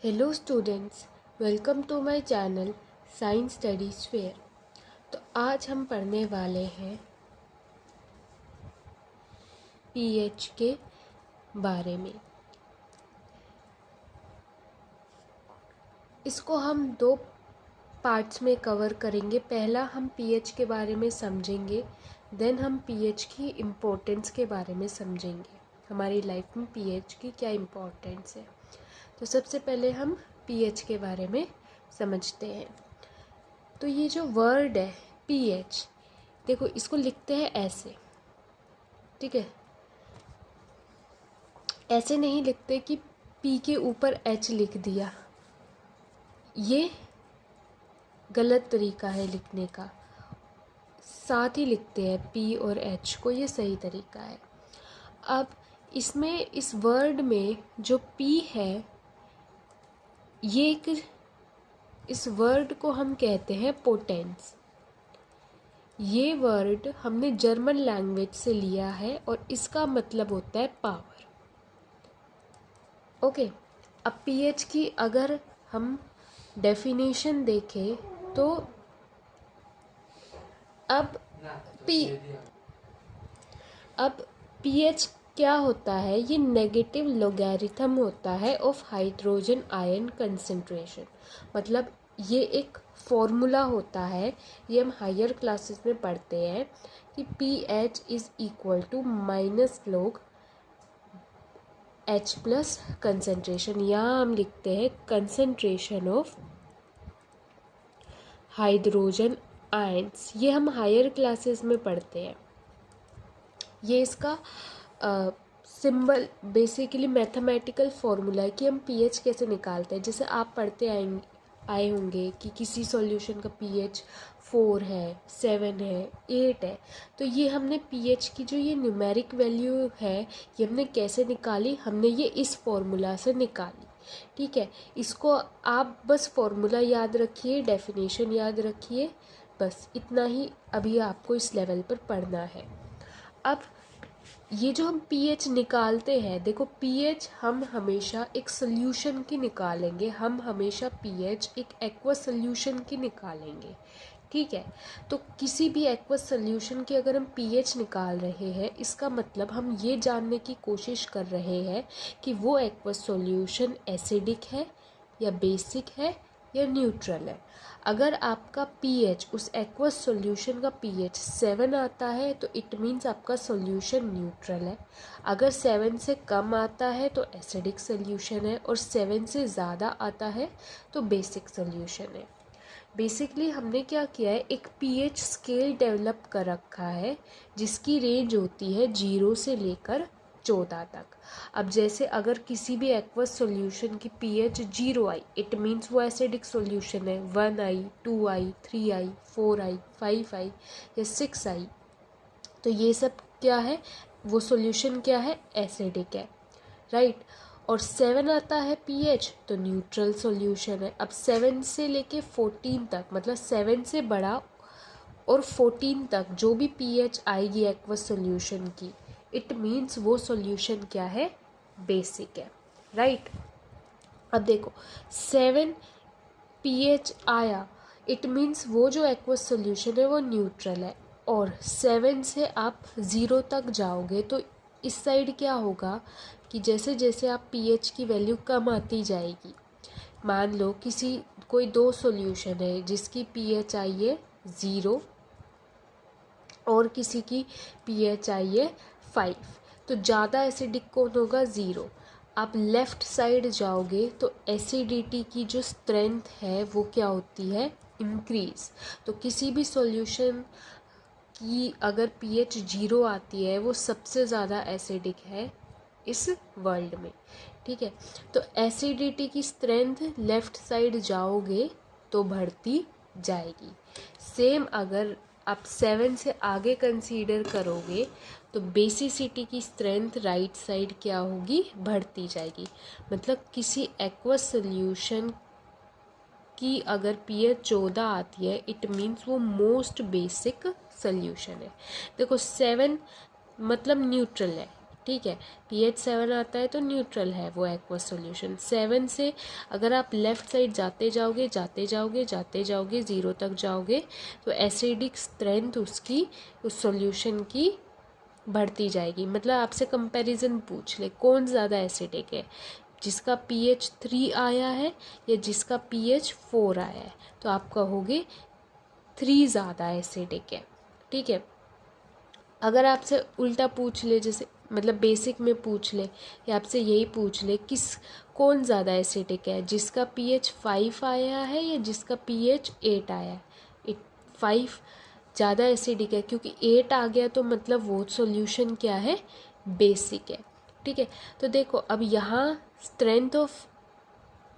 Hello students, welcome to my channel science studies fair. तो आज हम पढ़ने वाले हैं पीएच के बारे में। इसको हम दो पार्ट्स में कवर करेंगे। पहला हम पीएच के बारे में समझेंगे, देन हम पीएच की इम्पोर्टेंस के बारे में समझेंगे। हमारी लाइफ में पीएच की क्या इम्पोर्टेंस है। तो सबसे पहले हम पीएच के बारे में समझते हैं। तो ये जो वर्ड है पीएच, देखो इसको लिखते हैं ऐसे, ठीक है। ऐसे नहीं लिखते कि पी के ऊपर एच लिख दिया, ये गलत तरीका है लिखने का। साथ ही लिखते हैं पी और एच को, ये सही तरीका है। अब इसमें इस वर्ड में जो पी है, ये एक, इस वर्ड को हम कहते हैं पोटेंस। ये वर्ड हमने जर्मन लैंग्वेज से लिया है और इसका मतलब होता है पावर। ओके, अब पीएच की अगर हम डेफिनेशन देखें तो अब पीएच क्या होता है, ये नेगेटिव लोगैरिथम होता है ऑफ हाइड्रोजन आयन कंसंट्रेशन। मतलब ये एक फॉर्मूला होता है, ये हम हायर क्लासेस में पढ़ते हैं कि P H is equal to minus log H plus concentration. यहाँ हम लिखते हैं कंसंट्रेशन ऑफ हाइड्रोजन आयन्स। ये हम हायर क्लासेस में पढ़ते हैं। ये इसका सिंबल बेसिकली मैथमेटिकल फॉर्मूला है कि हम पीएच कैसे निकालते हैं। जैसे आप पढ़ते आए होंगे कि किसी सॉल्यूशन का पीएच 4 है, 7 है, 8 है। तो ये हमने पीएच की जो ये न्यूमेरिक वैल्यू है, ये हमने कैसे निकाली, हमने ये इस फॉर्मूला से निकाली। ठीक है, इसको आप बस फॉर्मूला याद रखिए, डेफिनेशन याद रखिए, बस इतना ही अभी आपको इस लेवल पर पढ़ना है। अब ये जो हम पीएच निकालते हैं, देखो पीएच हम हमेशा एक सोल्यूशन की निकालेंगे, हम हमेशा पीएच एक एक्वस सोल्यूशन की निकालेंगे। ठीक है, तो किसी भी एक्वस सोल्यूशन की अगर हम पीएच निकाल रहे हैं, इसका मतलब हम ये जानने की कोशिश कर रहे हैं कि वो एक्वस सोल्यूशन एसिडिक है या बेसिक है या न्यूट्रल है। अगर आपका पीएच, उस एक्वस सॉल्यूशन का पीएच 7 आता है तो इट मीन्स आपका सॉल्यूशन न्यूट्रल है। अगर 7 से कम आता है तो एसिडिक सॉल्यूशन है, और 7 से ज़्यादा आता है तो बेसिक सॉल्यूशन है। बेसिकली हमने क्या किया है, एक पीएच स्केल डेवलप कर रखा है जिसकी रेंज होती है 0 से लेकर 14 तक। अब जैसे अगर किसी भी एक्वस सॉल्यूशन की पीएच 0 आई, इट मीन्स वो एसिडिक सॉल्यूशन है। 1 आई, 2 आई, 3 आई, 4 आई, 5 आई या 6 आई, तो ये सब क्या है, वो सॉल्यूशन क्या है, एसिडिक है, राइट। और 7 आता है पीएच तो न्यूट्रल सॉल्यूशन है। अब 7 से लेके 14 तक, मतलब 7 से बड़ा और 14 तक जो भी पीएच आएगी एक्वस सॉल्यूशन की, इट मीन्स वो सॉल्यूशन क्या है, बेसिक है, राइट। अब देखो 7 पीएच आया, इट मीन्स वो जो एक्वस सॉल्यूशन है वो न्यूट्रल है। और 7 से आप 0 तक जाओगे तो इस साइड क्या होगा कि जैसे जैसे आप पीएच की वैल्यू कम आती जाएगी, मान लो कोई दो सॉल्यूशन है जिसकी पीएच आई है 0 और किसी की पीएच आई है 5, तो ज़्यादा एसिडिक कौन होगा, 0। आप लेफ़्ट साइड जाओगे तो एसिडिटी की जो स्ट्रेंथ है वो क्या होती है, इंक्रीज। तो किसी भी सॉल्यूशन की अगर पीएच 0 आती है, वो सबसे ज़्यादा एसिडिक है इस वर्ल्ड में। ठीक है, तो एसिडिटी की स्ट्रेंथ लेफ़्ट साइड जाओगे तो बढ़ती जाएगी। सेम अगर आप 7 से आगे कंसीडर करोगे तो बेसिसिटी की स्ट्रेंथ राइट साइड क्या होगी, बढ़ती जाएगी। मतलब किसी एक्वस सॉल्यूशन की अगर पीएच 14 आती है, इट मीन्स वो मोस्ट बेसिक सॉल्यूशन है। देखो 7 मतलब न्यूट्रल है, ठीक है। pH 7 आता है तो न्यूट्रल है वो एक्वस सॉल्यूशन। 7 से अगर आप लेफ़्ट साइड जाते जाओगे 0 तक जाओगे तो एसिडिक स्ट्रेंथ उसकी उस सॉल्यूशन की बढ़ती जाएगी। मतलब आपसे कंपैरिजन पूछ ले कौन ज़्यादा एसिडिक है, जिसका pH 3 आया है या जिसका pH 4 आया है, तो आप कहोगे 3 ज़्यादा एसिडिक है। ठीक है। अगर आपसे उल्टा पूछ ले, जैसे मतलब बेसिक में पूछ ले या आपसे यही पूछ ले कौन ज़्यादा एसिडिक है, जिसका pH 5 आया है या जिसका pH 8 आया है। 5 ज़्यादा एसिडिक है क्योंकि 8 आ गया तो मतलब वो सॉल्यूशन क्या है, बेसिक है। ठीक है। तो देखो अब यहाँ स्ट्रेंथ ऑफ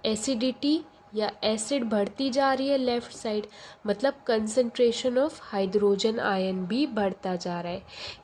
एसिडिटी या एसिड बढ़ती जा रही है लेफ़्ट साइड, मतलब कंसंट्रेशन ऑफ हाइड्रोजन आयन भी बढ़ता जा रहा है।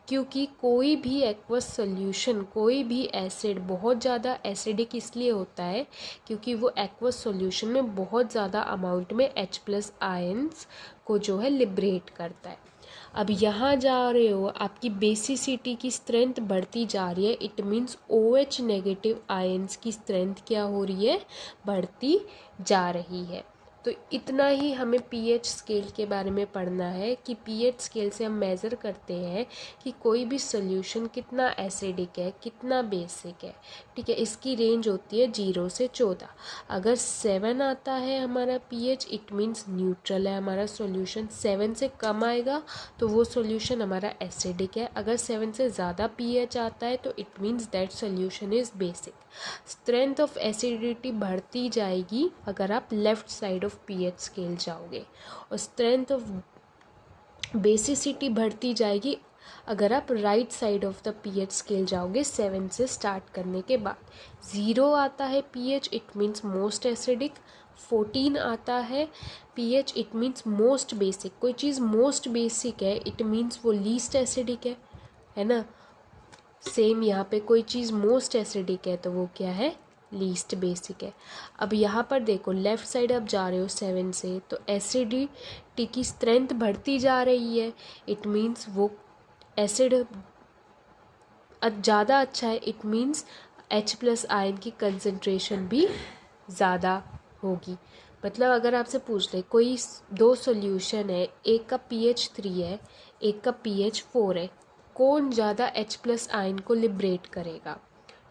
क्योंकि कोई भी एक्वस सॉल्यूशन, कोई भी एसिड बहुत ज़्यादा एसिडिक इसलिए होता है क्योंकि वो एक्वस सॉल्यूशन में बहुत ज़्यादा अमाउंट में H+ आयन्स को जो है लिबरेट करता है। अब यहाँ जा रहे हो, आपकी बेसिसिटी की स्ट्रेंथ बढ़ती जा रही है, it means OH negative ions की स्ट्रेंथ क्या हो रही है, बढ़ती जा रही है। तो इतना ही हमें pH स्केल के बारे में पढ़ना है कि pH स्केल से हम मेज़र करते हैं कि कोई भी सॉल्यूशन कितना एसिडिक है, कितना बेसिक है। ठीक है। इसकी रेंज होती है 0 से 14। अगर 7 आता है हमारा pH, इट मीन्स न्यूट्रल है हमारा सॉल्यूशन। 7 से कम आएगा तो वो सॉल्यूशन हमारा एसिडिक है। अगर 7 से ज़्यादा pH आता है तो it means that solution is basic. Strength of acidity बढ़ती जाएगी अगर आप left side of pH scale जाओगे, और स्ट्रेंथ ऑफ बेसिसिटी बढ़ती जाएगी अगर आप right side of the pH scale जाओगे 7 से स्टार्ट करने के बाद। 0 आता है pH, it means most acidic. 14 आता है pH, it means most basic. कोई चीज़ मोस्ट बेसिक है इट मीन्स वो लीस्ट एसिडिक है ना। सेम यहाँ पे कोई चीज़ मोस्ट एसिडिक है तो वो क्या है, लीस्ट बेसिक है। अब यहाँ पर देखो लेफ़्ट साइड आप जा रहे हो 7 से, तो एसिडिटी की स्ट्रेंथ बढ़ती जा रही है, इट मीन्स वो एसिड ज़्यादा अच्छा है, इट मीन्स H+ आयन की कंसंट्रेशन भी ज़्यादा होगी। मतलब अगर आपसे पूछ ले कोई 2 सॉल्यूशन है, एक का pH 3 है, एक का pH 4 है, कौन ज़्यादा H+ आयन को लिबरेट करेगा,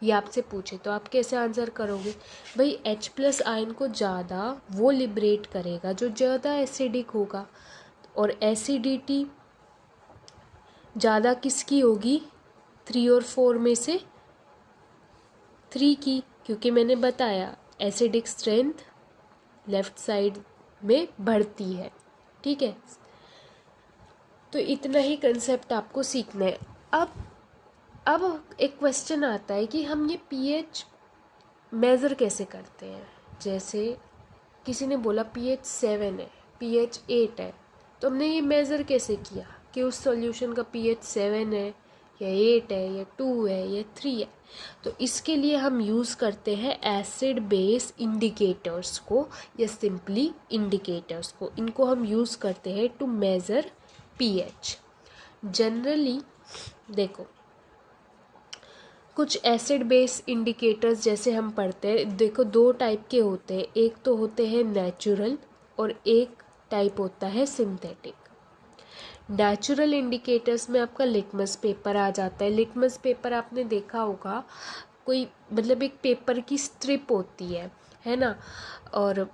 ये आपसे पूछे तो आप कैसे आंसर करोगे। भाई H+ आयन को ज़्यादा वो लिबरेट करेगा जो ज़्यादा एसिडिक होगा, और एसिडिटी ज़्यादा किसकी होगी, 3 और 4 में से 3 की, क्योंकि मैंने बताया एसिडिक स्ट्रेंथ लेफ़्ट साइड में बढ़ती है। ठीक है। तो इतना ही कंसेप्ट आपको सीखना है। अब एक क्वेश्चन आता है कि हम ये pH मेज़र कैसे करते हैं। जैसे किसी ने बोला pH 7 है, pH 8 है, तो हमने ये मेज़र कैसे किया कि उस सॉल्यूशन का pH 7 है या 8 है या 2 है या 3 है। तो इसके लिए हम यूज़ करते हैं एसिड बेस इंडिकेटर्स को या सिंपली इंडिकेटर्स को। इनको हम यूज़ करते हैं टू मेज़र pH। जनरली देखो कुछ एसिड बेस इंडिकेटर्स जैसे हम पढ़ते हैं, देखो 2 टाइप के होते हैं, एक तो होते हैं नेचुरल और एक टाइप होता है सिंथेटिक। नेचुरल इंडिकेटर्स में आपका लिटमस पेपर आ जाता है। लिटमस पेपर आपने देखा होगा, कोई मतलब एक पेपर की स्ट्रिप होती है ना, और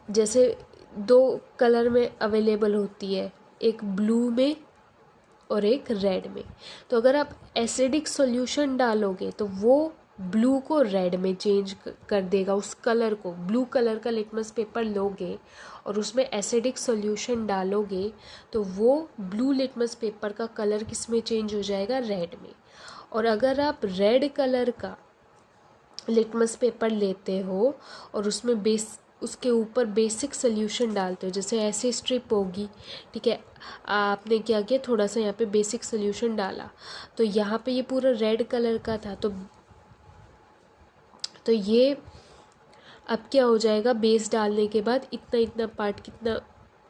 जैसे 2 कलर में अवेलेबल होती है, एक ब्लू में और एक रेड में। तो अगर आप एसिडिक सॉल्यूशन डालोगे तो वो ब्लू को रेड में चेंज कर देगा, उस कलर को। ब्लू कलर का लिटमस पेपर लोगे और उसमें एसिडिक सॉल्यूशन डालोगे तो वो ब्लू लिटमस पेपर का कलर किस में चेंज हो जाएगा, रेड में। और अगर आप रेड कलर का लिटमस पेपर लेते हो और उसमें उसके ऊपर बेसिक सोल्यूशन डालते हो, जैसे ऐसे स्ट्रिप होगी, ठीक है, आपने क्या किया, थोड़ा सा यहाँ पे बेसिक सोल्यूशन डाला तो यहाँ पे ये पूरा रेड कलर का था, तो ये अब क्या हो जाएगा, बेस डालने के बाद इतना इतना पार्ट कितना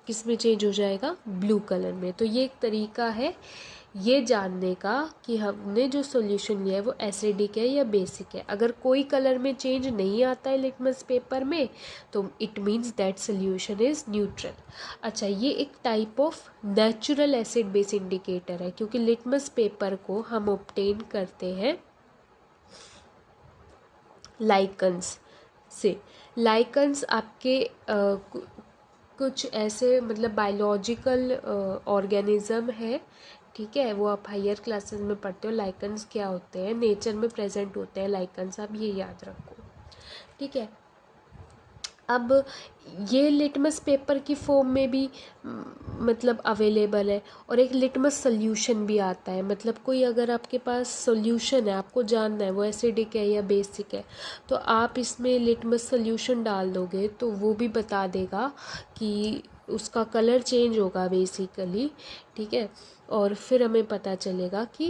किस में चेंज हो जाएगा, ब्लू कलर में। तो ये एक तरीका है ये जानने का कि हमने जो सॉल्यूशन लिया है वो एसिडिक है या बेसिक है। अगर कोई कलर में चेंज नहीं आता है लिटमस पेपर में तो it means that solution is neutral. अच्छा, ये एक type of natural acid base indicator है, क्योंकि लिटमस पेपर को हम ऑब्टेन करते हैं लाइकन्स से। लाइकन्स आपके कुछ ऐसे मतलब बायोलॉजिकल ऑर्गेनिज्म है, ठीक है, वो आप हायर क्लासेस में पढ़ते हो। लाइकन्स क्या होते हैं, नेचर में प्रेजेंट होते हैं लाइकन्स, आप ये याद रखो, ठीक है। अब ये लिटमस पेपर की फॉर्म में भी मतलब अवेलेबल है, और एक लिटमस सॉल्यूशन भी आता है। मतलब कोई अगर आपके पास सॉल्यूशन है, आपको जानना है वो एसिडिक है या बेसिक है, तो आप इसमें लिटमस सॉल्यूशन डाल दोगे तो वो भी बता देगा कि उसका कलर चेंज होगा बेसिकली, ठीक है। और फिर हमें पता चलेगा कि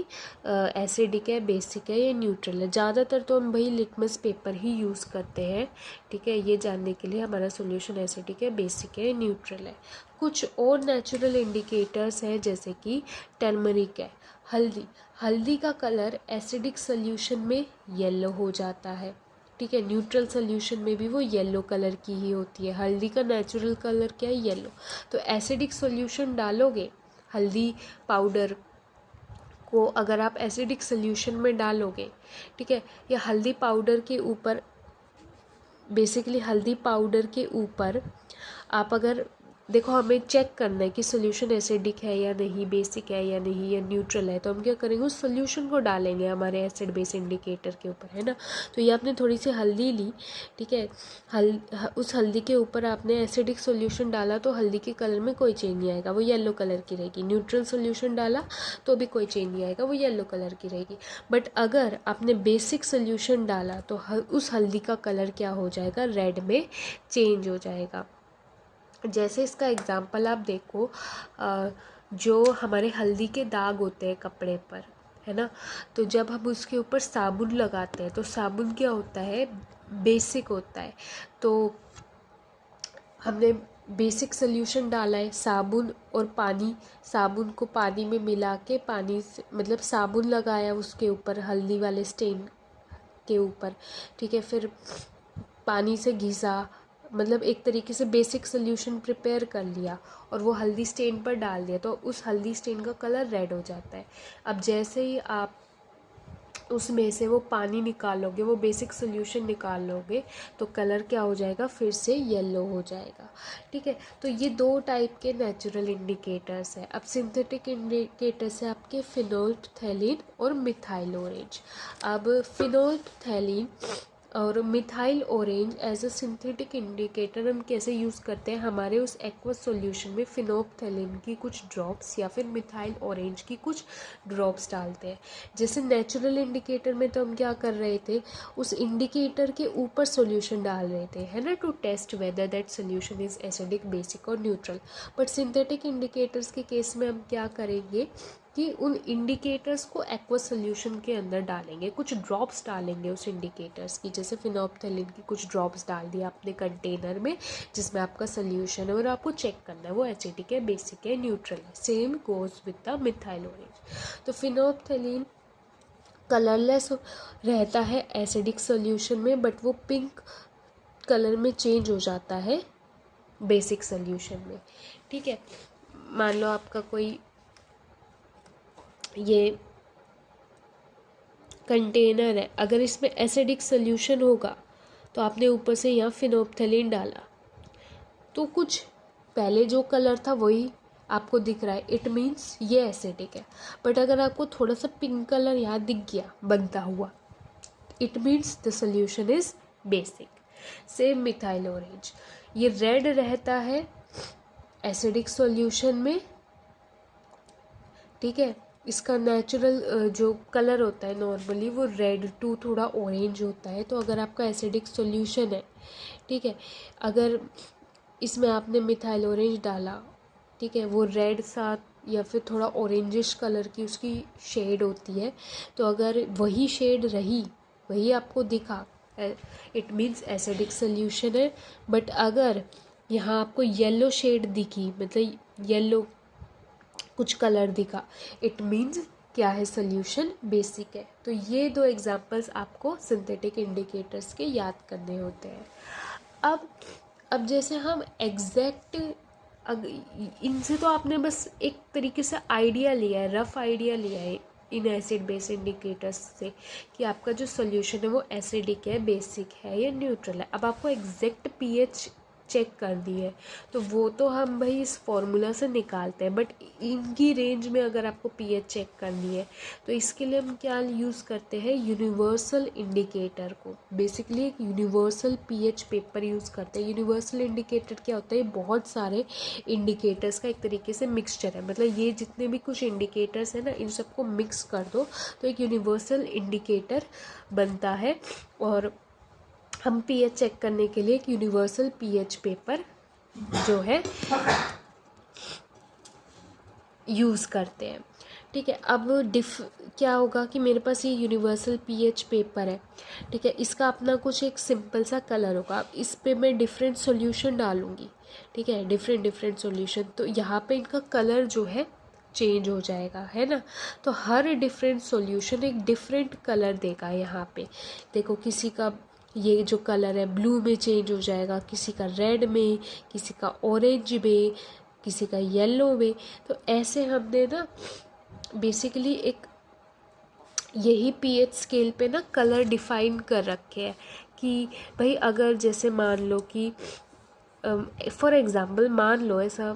एसिडिक है, बेसिक है या न्यूट्रल है। ज़्यादातर तो हम वही लिटमस पेपर ही यूज़ करते हैं, ठीक है, ये जानने के लिए हमारा सॉल्यूशन एसिडिक है, बेसिक है, न्यूट्रल है। कुछ और नेचुरल इंडिकेटर्स हैं, जैसे कि टर्मरिक है, हल्दी। हल्दी का कलर एसिडिक सॉल्यूशन में येलो हो जाता है, ठीक है, न्यूट्रल सॉल्यूशन में भी वो येलो कलर की ही होती है। हल्दी का नेचुरल कलर क्या है, येलो। तो एसिडिक सॉल्यूशन डालोगे, हल्दी पाउडर को अगर आप एसिडिक सॉल्यूशन में डालोगे, ठीक है, या हल्दी पाउडर के ऊपर, बेसिकली हल्दी पाउडर के ऊपर आप अगर देखो, हमें चेक करना है कि सोल्यूशन एसिडिक है या नहीं, बेसिक है या नहीं, या न्यूट्रल है, तो हम क्या करेंगे, उस सोल्यूशन को डालेंगे हमारे एसिड बेस इंडिकेटर के ऊपर, है ना। तो ये आपने थोड़ी सी हल्दी ली, ठीक है, उस हल्दी के ऊपर आपने एसिडिक सोल्यूशन डाला तो हल्दी के कलर में कोई चेंज नहीं आएगा, वो येलो कलर की रहेगी। न्यूट्रल सोल्यूशन डाला तो भी कोई चेंज नहीं आएगा, वो येलो कलर की रहेगी। बट अगर आपने बेसिक सोल्यूशन डाला तो उस हल्दी का कलर क्या हो जाएगा, रेड में चेंज हो जाएगा। जैसे इसका एग्जांपल आप देखो, जो हमारे हल्दी के दाग होते हैं कपड़े पर, है ना, तो जब हम उसके ऊपर साबुन लगाते हैं तो साबुन क्या होता है, बेसिक होता है। तो हमने बेसिक सोल्यूशन डाला है, साबुन और पानी, साबुन को पानी में मिला के, पानी से मतलब साबुन लगाया उसके ऊपर हल्दी वाले स्टेन के ऊपर, ठीक है, फिर पानी से घिसा, मतलब एक तरीके से बेसिक सोल्यूशन प्रिपेयर कर लिया और वो हल्दी स्टेन पर डाल दिया, तो उस हल्दी स्टेन का कलर रेड हो जाता है। अब जैसे ही आप उसमें से वो पानी निकालोगे, वो बेसिक सोल्यूशन निकाल लोगे, तो कलर क्या हो जाएगा, फिर से येलो हो जाएगा, ठीक है। तो ये दो टाइप के नेचुरल इंडिकेटर्स हैं। अब सिंथेटिक इंडिकेटर्स है आपके फिनोल्फ्थैलीन और मिथाइल ऑरेंज। अब फिनोल्फ्थैलीन और methyl orange as a synthetic indicator हम कैसे यूज़ करते हैं, हमारे उस एक्वस सॉल्यूशन में फिनोल्फ्थैलीन की कुछ ड्रॉप्स या फिर मिथाइल ऑरेंज की कुछ ड्रॉप्स डालते हैं। जैसे नेचुरल इंडिकेटर में तो हम क्या कर रहे थे, उस इंडिकेटर के ऊपर सॉल्यूशन डाल रहे थे, है ना, to test whether that solution is acidic, basic और न्यूट्रल। बट सिंथेटिक इंडिकेटर्स के केस में हम क्या करेंगे कि उन इंडिकेटर्स को एक्वस सॉल्यूशन के अंदर डालेंगे, कुछ ड्रॉप्स डालेंगे उस इंडिकेटर्स की, जैसे फिनोल्फ्थैलीन की कुछ ड्रॉप्स डाल दिया अपने कंटेनर में जिसमें आपका सॉल्यूशन है, और आपको चेक करना है वो एसिडिक है, बेसिक है, न्यूट्रल है। Same goes with the methyl orange. तो फिनोल्फ्थैलीन कलरलेस रहता है एसिडिक सॉल्यूशन में, बट वो पिंक कलर में चेंज हो जाता है बेसिक सॉल्यूशन में, ठीक है। मान लो आपका कोई ये कंटेनर है, अगर इसमें एसिडिक सॉल्यूशन होगा तो आपने ऊपर से यहाँ फिनोल्फ्थैलीन डाला तो कुछ पहले जो कलर था वही आपको दिख रहा है, इट मीन्स ये एसिडिक है। बट अगर आपको थोड़ा सा पिंक कलर यहाँ दिख गया बनता हुआ, it means the solution is basic. Same methyl orange, ये रेड रहता है एसिडिक सॉल्यूशन में, ठीक है। इसका नेचुरल जो कलर होता है नॉर्मली वो रेड टू थोड़ा ऑरेंज होता है। तो अगर आपका एसिडिक सॉल्यूशन है, ठीक है, अगर इसमें आपने मिथाइल ऑरेंज डाला, ठीक है, वो रेड सा या फिर थोड़ा ऑरेंजिश कलर की उसकी शेड होती है, तो अगर वही शेड रही, वही आपको दिखा, इट मीन्स एसिडिक सॉल्यूशन है। बट अगर यहाँ आपको येलो शेड दिखी, मतलब येलो कुछ कलर दिखा, इट मीन्स क्या है, सोल्यूशन बेसिक है। तो ये दो एग्जांपल्स आपको सिंथेटिक इंडिकेटर्स के याद करने होते हैं। अब जैसे हम एग्जैक्ट, इनसे तो आपने बस एक तरीके से आइडिया लिया है, रफ आइडिया लिया है इन एसिड बेस इंडिकेटर्स से कि आपका जो सोल्यूशन है वो एसिडिक है, बेसिक है या न्यूट्रल है। अब आपको एग्जैक्ट पीएच चेक कर दी है तो वो तो हम भाई इस फॉर्मूला से निकालते हैं, बट इनकी रेंज में अगर आपको पीएच चेक करनी है तो इसके लिए हम क्या यूज़ करते हैं, यूनिवर्सल इंडिकेटर को। बेसिकली एक यूनिवर्सल पीएच पेपर यूज़ करते हैं। यूनिवर्सल इंडिकेटर क्या होता है, बहुत सारे इंडिकेटर्स का एक तरीके से मिक्सचर है, मतलब ये जितने भी कुछ इंडिकेटर्स हैं ना, इन सबको मिक्स कर दो तो एक यूनिवर्सल इंडिकेटर बनता है। और हम पीएच चेक करने के लिए एक यूनिवर्सल पीएच पेपर जो है यूज़ करते हैं। ठीक है, अब क्या होगा कि मेरे पास ये यूनिवर्सल पीएच पेपर है, ठीक है, इसका अपना कुछ एक सिंपल सा कलर होगा। अब इस पे मैं डिफरेंट सॉल्यूशन डालूँगी, ठीक है, डिफरेंट सॉल्यूशन, तो यहाँ पे इनका कलर जो है चेंज हो जाएगा, है ना। तो हर डिफरेंट सॉल्यूशन एक डिफरेंट कलर देगा। यहाँ पे देखो, किसी का ये जो कलर है ब्लू में चेंज हो जाएगा, किसी का रेड में, किसी का ऑरेंज में, किसी का येलो में। तो ऐसे हमने ना बेसिकली एक यही पीएच स्केल पे ना कलर डिफाइन कर रखे हैं कि भाई अगर जैसे मान लो कि फॉर एग्ज़ाम्पल मान लो ऐसा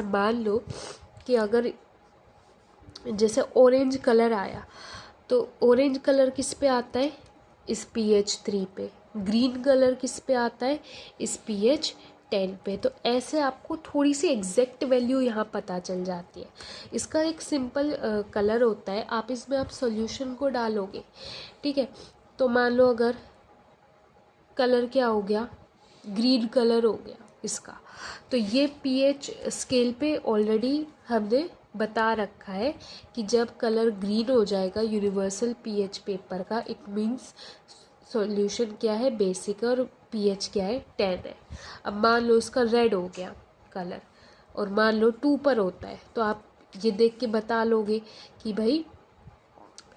मान लो कि अगर जैसे ऑरेंज कलर आया तो ऑरेंज कलर किस पे आता है, इस pH 3 पे। ग्रीन कलर किस पे आता है, इस pH 10 पे। तो ऐसे आपको थोड़ी सी एग्जैक्ट वैल्यू यहाँ पता चल जाती है। इसका एक सिंपल कलर होता है, आप इसमें आप सॉल्यूशन को डालोगे, ठीक है। तो मान लो अगर कलर क्या हो गया, ग्रीन कलर हो गया इसका, तो ये पीएच स्केल पे ऑलरेडी हमने बता रखा है कि जब कलर ग्रीन हो जाएगा यूनिवर्सल पीएच पेपर का, इट मीन्स सॉल्यूशन क्या है, बेसिक, और पीएच क्या है, 10 है। अब मान लो इसका रेड हो गया कलर और मान लो 2 पर होता है, तो आप ये देख के बता लोगे कि भाई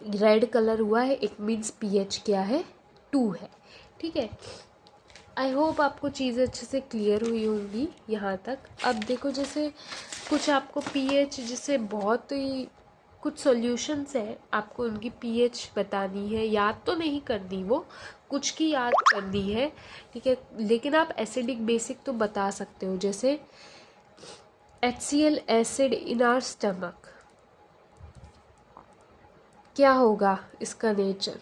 रेड कलर हुआ है, इट मीन्स पीएच क्या है, 2 है। ठीक है, आई होप आपको चीज़ें अच्छे से क्लियर हुई होंगी यहाँ तक। अब देखो, जैसे कुछ आपको पीएच, जैसे बहुत ही कुछ सॉल्यूशंस है, आपको उनकी पीएच बतानी है, याद तो नहीं करनी, वो कुछ की याद करनी है, ठीक है, लेकिन आप एसिडिक बेसिक तो बता सकते हो। जैसे HCl acid in our stomach, क्या होगा इसका नेचर,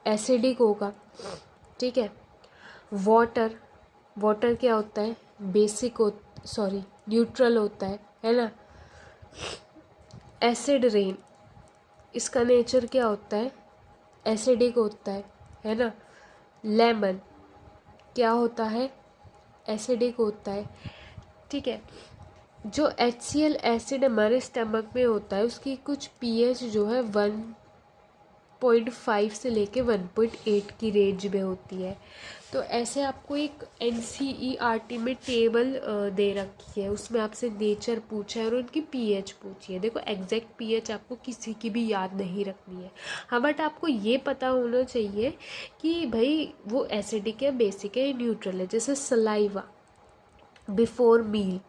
एसिडिक होगा, ठीक है। वाटर क्या होता है, न्यूट्रल होता है ना। एसिड रेन, इसका नेचर क्या होता है, एसिडिक होता है ना। लेमन क्या होता है, एसिडिक होता है, ठीक है। जो HCl एसिड हमारे स्टमक में होता है उसकी कुछ पीएच जो है 1.5 से लेके 1.8 की रेंज में होती है। तो ऐसे आपको एक NCERT में टेबल दे रखी है, उसमें आपसे नेचर पूछा है और उनकी पीएच पूछी है। देखो, एग्जैक्ट पीएच आपको किसी की भी याद नहीं रखनी है, हाँ, बट आपको ये पता होना चाहिए कि भाई वो एसिडिक है, बेसिक है, न्यूट्रल है। जैसे सलाइवा बिफोर मील,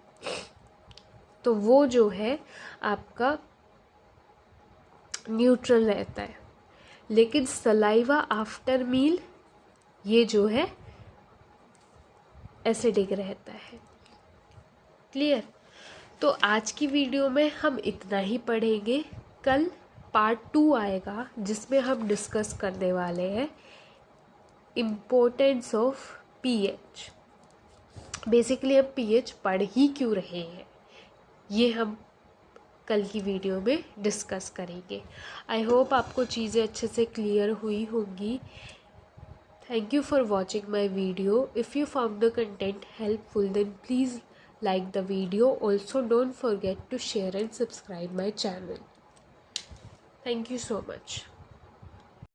तो वो जो है आपका न्यूट्रल रहता है, लेकिन सलाइवा आफ्टर मील ये जो है एसिडिक रहता है। क्लियर? तो आज की वीडियो में हम इतना ही पढ़ेंगे। कल पार्ट 2 आएगा जिसमें हम डिस्कस करने वाले हैं इम्पोर्टेंस ऑफ पीएच। बेसिकली हम पीएच पढ़ ही क्यों रहे हैं, ये हम कल की वीडियो में डिस्कस करेंगे। आई होप आपको चीज़ें अच्छे से क्लियर हुई होंगी। Thank you for watching my video. If you found the content helpful, then please like the video. Also, don't forget to share and subscribe my channel. Thank you so much.